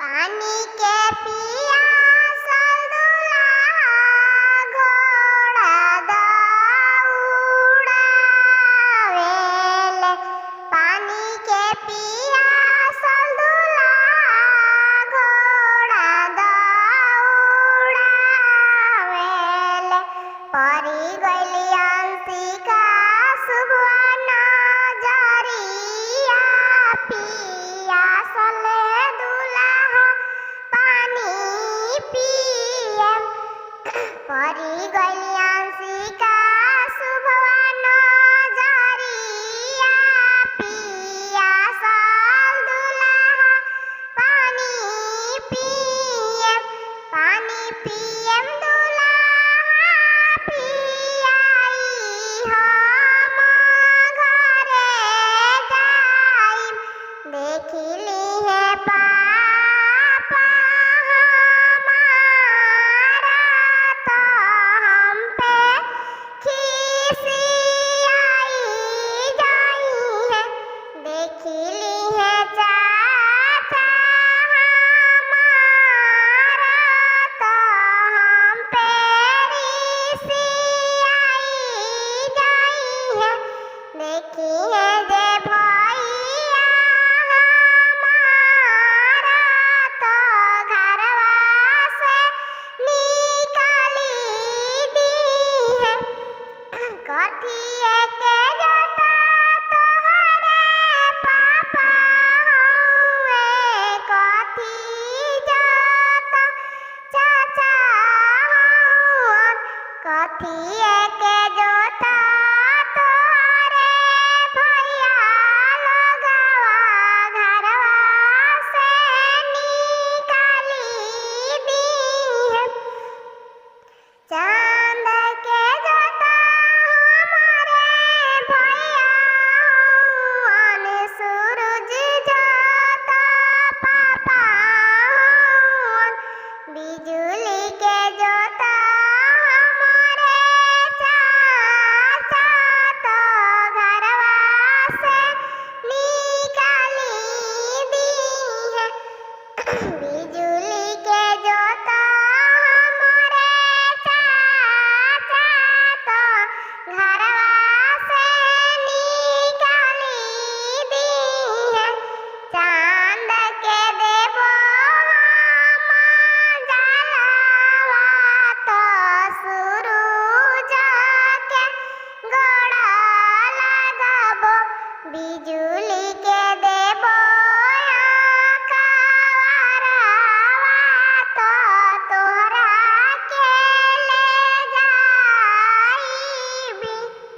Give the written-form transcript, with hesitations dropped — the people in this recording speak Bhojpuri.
पानी के पियासल दुल्हा घोड़ा दौड़ावेले। पानी के पियासल दुल्हा घोड़ा दौड़ावेले। परी गइली अंशिका सुबह नजरिया पियासल परी गइली अंशिका सुबह नजरिया पियासल दुल्हा पानी पियम दुल्हा पियाई हम घरे जाइम। देखिली है पापा हमारा तो हम पे खिसियाई जाई है। देखिली है चाचा हमारा तो हम पे रिसियाई जाई है। देखी है जे भैया हमारा तो घरवा से निकाली दी है। कथिए के जता तोहरे पापा हउए, कथी जता चाचा हउअन। कथिए